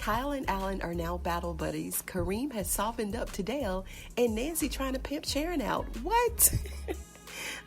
Kyle and Alan are now battle buddies. Kareem has softened up to Dale, and Nancy trying to pimp Sharon out. What?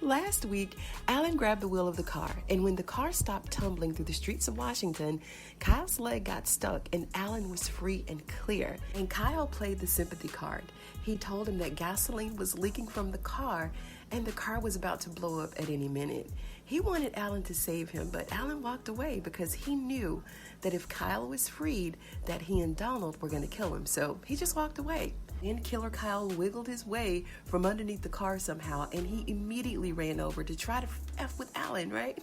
Last week, Alan grabbed the wheel of the car, and when the car stopped tumbling through the streets of Washington, Kyle's leg got stuck, and Alan was free and clear. And Kyle played the sympathy card. He told him that gasoline was leaking from the car, and the car was about to blow up at any minute. He wanted Alan to save him, but Alan walked away because he knew that if Kyle was freed, that he and Donald were going to kill him. So he just walked away. Then Killer Kyle wiggled his way from underneath the car somehow, and he immediately ran over to try to F with Alan, right?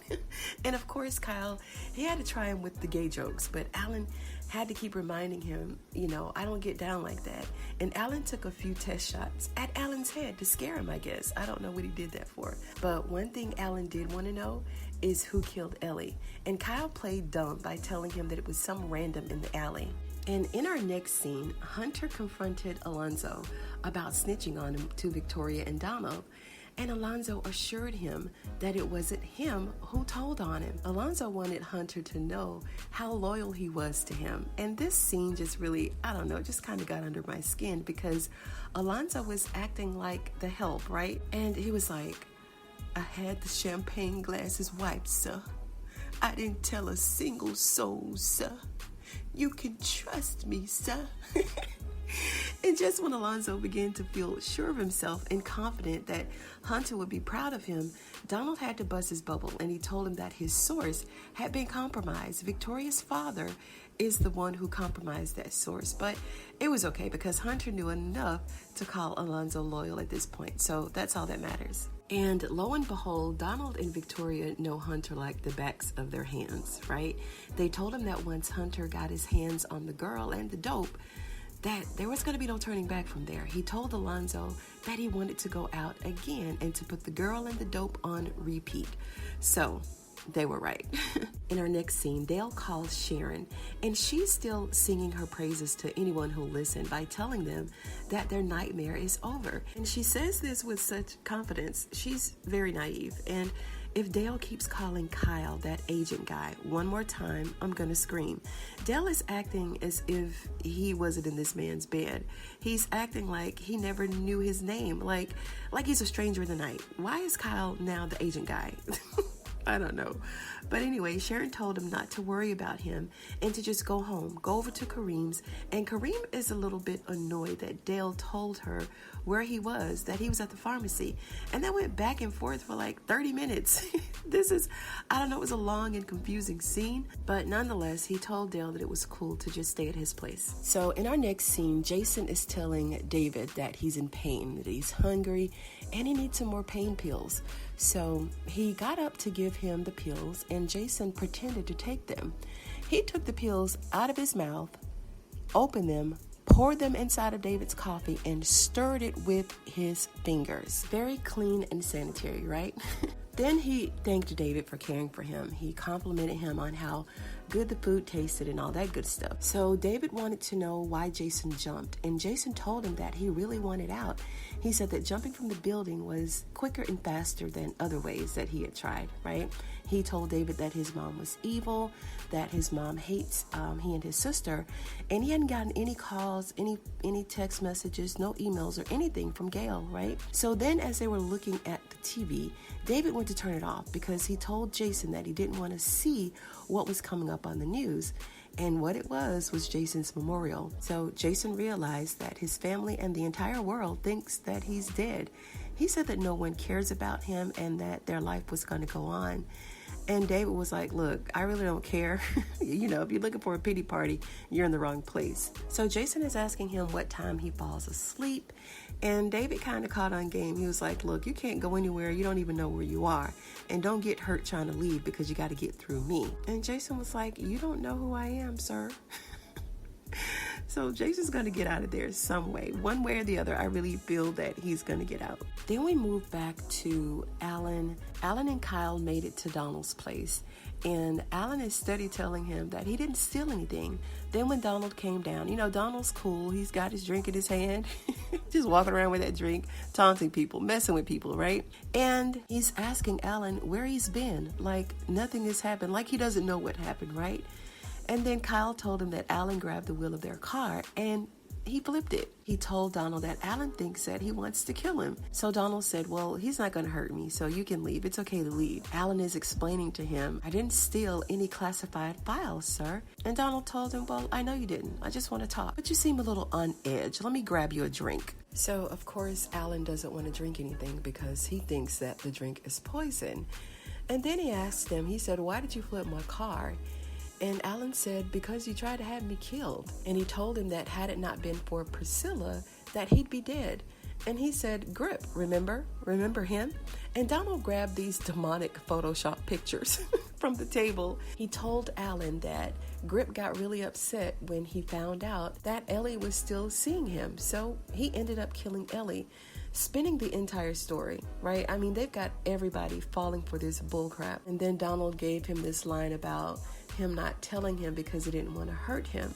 And of course, Kyle, he had to try him with the gay jokes, but Alan had to keep reminding him, I don't get down like that. And Alan took a few test shots at Alan's head to scare him, I guess. I don't know what he did that for. But one thing Alan did want to know is who killed Ellie. And Kyle played dumb by telling him that it was some random in the alley. And in our next scene, Hunter confronted Alonzo about snitching on him to Victoria and Donald. And Alonzo assured him that it wasn't him who told on him. Alonzo wanted Hunter to know how loyal he was to him. And this scene just really, just kind of got under my skin because Alonzo was acting like the help, right? And he was like, I had the champagne glasses wiped, sir. I didn't tell a single soul, sir. You can trust me, sir. And just when Alonzo began to feel sure of himself and confident that Hunter would be proud of him, Donald had to bust his bubble, and he told him that his source had been compromised. Victoria's father is the one who compromised that source, but it was okay because Hunter knew enough to call Alonzo loyal at this point, so that's all that matters. And lo and behold, Donald and Victoria know Hunter like the backs of their hands, right? They told him that once Hunter got his hands on the girl and the dope, that there was going to be no turning back from there. He told Alonzo that he wanted to go out again and to put the girl and the dope on repeat. So they were right. In our next scene, Dale calls Sharon, and she's still singing her praises to anyone who'll listen by telling them that their nightmare is over. And she says this with such confidence. She's very naive. And if Dale keeps calling Kyle that agent guy one more time, I'm gonna scream. Dale is acting as if he wasn't in this man's bed. He's acting like he never knew his name, like he's a stranger in the night. Why is Kyle now the agent guy? I don't know. But anyway, Sharon told him not to worry about him and to just go home, go over to Kareem's. And Kareem is a little bit annoyed that Dale told her where he was, that he was at the pharmacy. And that went back and forth for like 30 minutes. It was a long and confusing scene. But nonetheless, he told Dale that it was cool to just stay at his place. So in our next scene, Jason is telling David that he's in pain, that he's hungry, and he needs some more pain pills. So he got up to give him the pills, and Jason pretended to take them. He took the pills out of his mouth, opened them, poured them inside of David's coffee, and stirred it with his fingers. Very clean and sanitary, right? Then he thanked David for caring for him. He complimented him on how good the food tasted and all that good stuff. So David wanted to know why Jason jumped, and Jason told him that he really wanted out. He said that jumping from the building was quicker and faster than other ways that he had tried, right? He told David that his mom was evil, that his mom hates he and his sister, and he hadn't gotten any calls, any text messages, no emails or anything from Gail, right? So then as they were looking at the TV, David went to turn it off because he told Jason that he didn't want to see what was coming up on the news. And what it was Jason's memorial. So Jason realized that his family and the entire world thinks that he's dead. He said that no one cares about him and that their life was going to go on. And David was like, look, I really don't care. If you're looking for a pity party, you're in the wrong place. So Jason is asking him what time he falls asleep. And David kind of caught on game. He was like, look, you can't go anywhere. You don't even know where you are. And don't get hurt trying to leave because you got to get through me. And Jason was like, you don't know who I am, sir. So Jason's going to get out of there some way. One way or the other, I really feel that he's going to get out. Then we move back to Alan. Alan and Kyle made it to Donald's place. And Alan is steady telling him that he didn't steal anything. Then when Donald came down, Donald's cool. He's got his drink in his hand. Just walking around with that drink, taunting people, messing with people, right? And he's asking Alan where he's been. Like nothing has happened. Like he doesn't know what happened, right? And then Kyle told him that Alan grabbed the wheel of their car and he flipped it. He told Donald that Alan thinks that he wants to kill him. So Donald said, well, he's not going to hurt me, so you can leave. It's okay to leave. Alan is explaining to him, I didn't steal any classified files, sir. And Donald told him, well, I know you didn't. I just want to talk. But you seem a little on edge. Let me grab you a drink. So, of course, Alan doesn't want to drink anything because he thinks that the drink is poison. And then he asked him, he said, why did you flip my car? And Alan said, because you tried to have me killed. And he told him that had it not been for Priscilla, that he'd be dead. And he said, Grip, remember him? And Donald grabbed these demonic Photoshop pictures from the table. He told Alan that Grip got really upset when he found out that Ellie was still seeing him. So he ended up killing Ellie, spinning the entire story, right? I mean, they've got everybody falling for this bullcrap. And then Donald gave him this line about him not telling him because he didn't want to hurt him.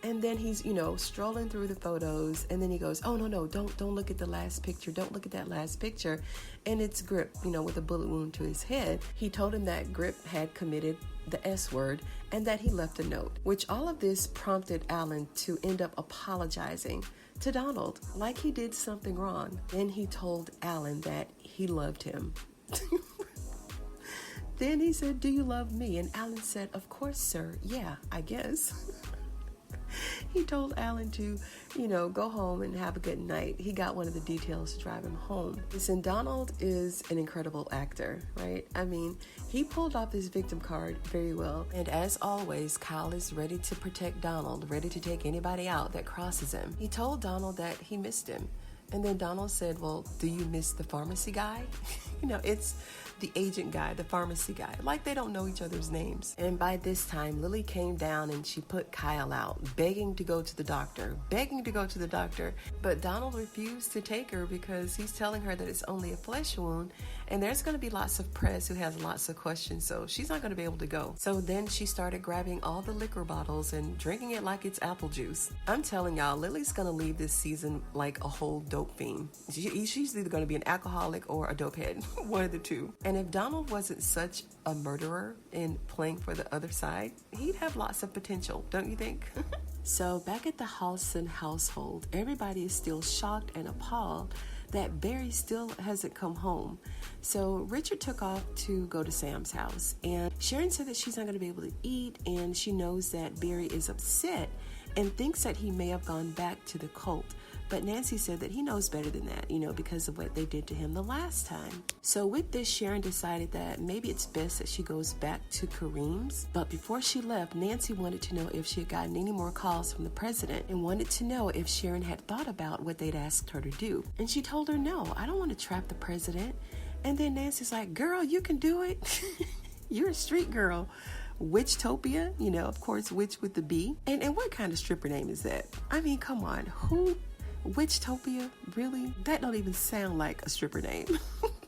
And then he's, strolling through the photos, and then he goes, oh, no, don't look at the last picture. Don't look at that last picture. And it's Grip, with a bullet wound to his head. He told him that Grip had committed the S word and that he left a note, which all of this prompted Alan to end up apologizing to Donald like he did something wrong. Then he told Alan that he loved him. Then he said, do you love me? And Alan said, of course, sir. Yeah, I guess. He told Alan to, go home and have a good night. He got one of the details to drive him home. Listen, Donald is an incredible actor, right? I mean, he pulled off his victim card very well. And as always, Kyle is ready to protect Donald, ready to take anybody out that crosses him. He told Donald that he missed him. And then Donald said, well, do you miss the pharmacy guy? It's the agent guy, the pharmacy guy. Like they don't know each other's names. And by this time, Lily came down and she put Kyle out, begging to go to the doctor. But Donald refused to take her because he's telling her that it's only a flesh wound. And there's going to be lots of press who has lots of questions, so she's not going to be able to go. So then she started grabbing all the liquor bottles and drinking it like it's apple juice. I'm telling y'all, Lily's going to leave this season like a whole dope fiend. She's either going to be an alcoholic or a dope head, one of the two. And if Donald wasn't such a murderer in playing for the other side, he'd have lots of potential, don't you think? So back at the Halson household, everybody is still shocked and appalled that Barry still hasn't come home. So Richard took off to go to Sam's house, and Sharon said that she's not going to be able to eat, and she knows that Barry is upset and thinks that he may have gone back to the cult. But Nancy said that he knows better than that, because of what they did to him the last time. So with this, Sharon decided that maybe it's best that she goes back to Kareem's. But before she left, Nancy wanted to know if she had gotten any more calls from the president and wanted to know if Sharon had thought about what they'd asked her to do. And she told her, no, I don't want to trap the president. And then Nancy's like, girl, you can do it. You're a street girl. Witchtopia, of course, witch with the B. And what kind of stripper name is that? I mean, come on, who? Witchtopia? Really? That don't even sound like a stripper name.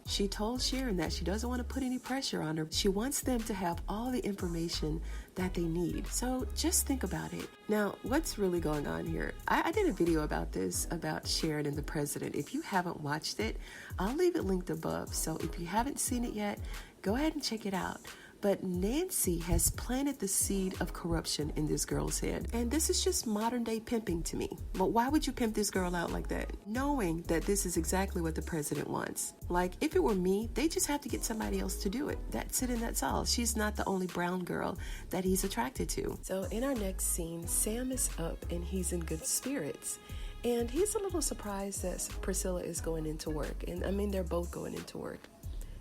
She told Sharon that she doesn't want to put any pressure on her. She wants them to have all the information that they need. So just think about it. Now, what's really going on here? I did a video about this, about Sharon and the president. If you haven't watched it, I'll leave it linked above. So if you haven't seen it yet, go ahead and check it out. But Nancy has planted the seed of corruption in this girl's head. And this is just modern day pimping to me. But why would you pimp this girl out like that? Knowing that this is exactly what the president wants. Like, if it were me, they just have to get somebody else to do it. That's it and that's all. She's not the only brown girl that he's attracted to. So in our next scene, Sam is up and he's in good spirits. And he's a little surprised that Priscilla is going into work. And I mean, they're both going into work.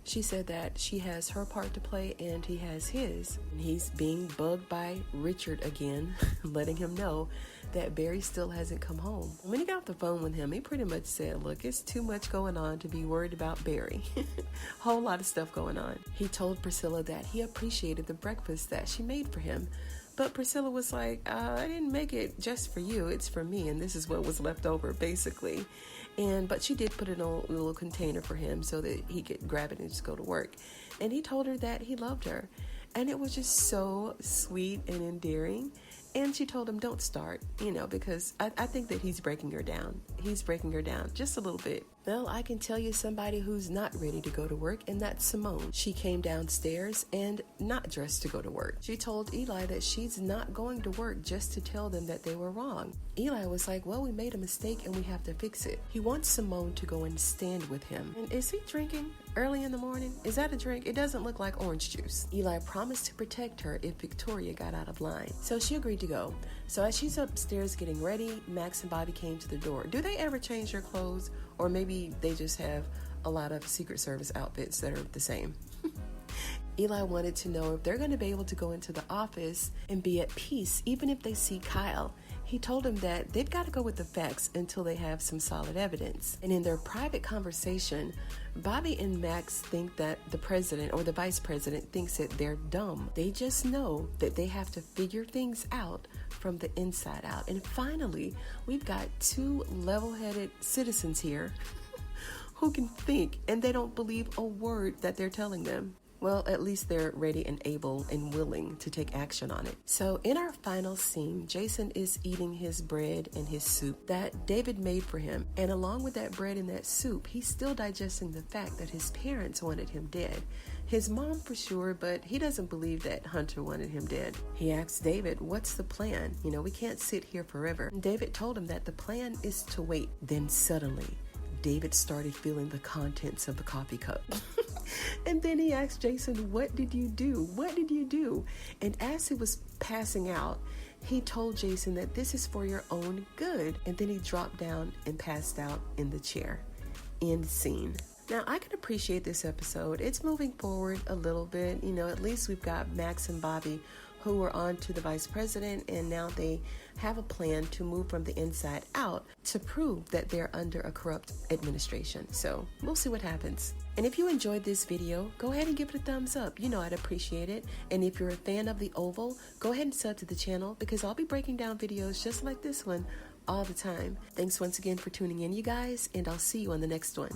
She said that she has her part to play and he has his. And he's being bugged by Richard again, letting him know that Barry still hasn't come home. When he got off the phone with him, he pretty much said, look, it's too much going on to be worried about Barry. Whole lot of stuff going on. He told Priscilla that he appreciated the breakfast that she made for him. But Priscilla was like, I didn't make it just for you. It's for me. And this is what was left over, basically. But she did put it in a little container for him so that he could grab it and just go to work. And he told her that he loved her. And it was just so sweet and endearing. And she told him, don't start, because I think that he's breaking her down. He's breaking her down just a little bit. Well, I can tell you somebody who's not ready to go to work, and that's Simone. She came downstairs and not dressed to go to work. She told Eli that she's not going to work just to tell them that they were wrong. Eli was like, well, we made a mistake and we have to fix it. He wants Simone to go and stand with him. And is he drinking early in the morning? Is that a drink? It doesn't look like orange juice. Eli promised to protect her if Victoria got out of line. So she agreed to go. So as she's upstairs getting ready, Max and Bobby came to the door. Do they ever change their clothes? Or maybe they just have a lot of Secret Service outfits that are the same. Eli wanted to know if they're going to be able to go into the office and be at peace, even if they see Kyle. He told him that they've got to go with the facts until they have some solid evidence. And in their private conversation, Bobby and Max think that the president or the vice president thinks that they're dumb. They just know that they have to figure things out from the inside out. And finally, we've got two level-headed citizens here who can think, and they don't believe a word that they're telling them. Well, at least they're ready and able and willing to take action on it. So in our final scene, Jason is eating his bread and his soup that David made for him. And along with that bread and that soup, he's still digesting the fact that his parents wanted him dead. His mom for sure, but he doesn't believe that Hunter wanted him dead. He asks David, what's the plan? We can't sit here forever. And David told him that the plan is to wait. Then suddenly, David started feeling the contents of the coffee cup. And then he asked Jason, what did you do? What did you do? And as he was passing out, he told Jason that this is for your own good. And then he dropped down and passed out in the chair. End scene. Now, I can appreciate this episode. It's moving forward a little bit. At least we've got Max and Bobby who were on to the vice president, and now they have a plan to move from the inside out to prove that they're under a corrupt administration. So we'll see what happens. And if you enjoyed this video, go ahead and give it a thumbs up. I'd appreciate it. And if you're a fan of The Oval, go ahead and sub to the channel because I'll be breaking down videos just like this one all the time. Thanks once again for tuning in, you guys, and I'll see you on the next one.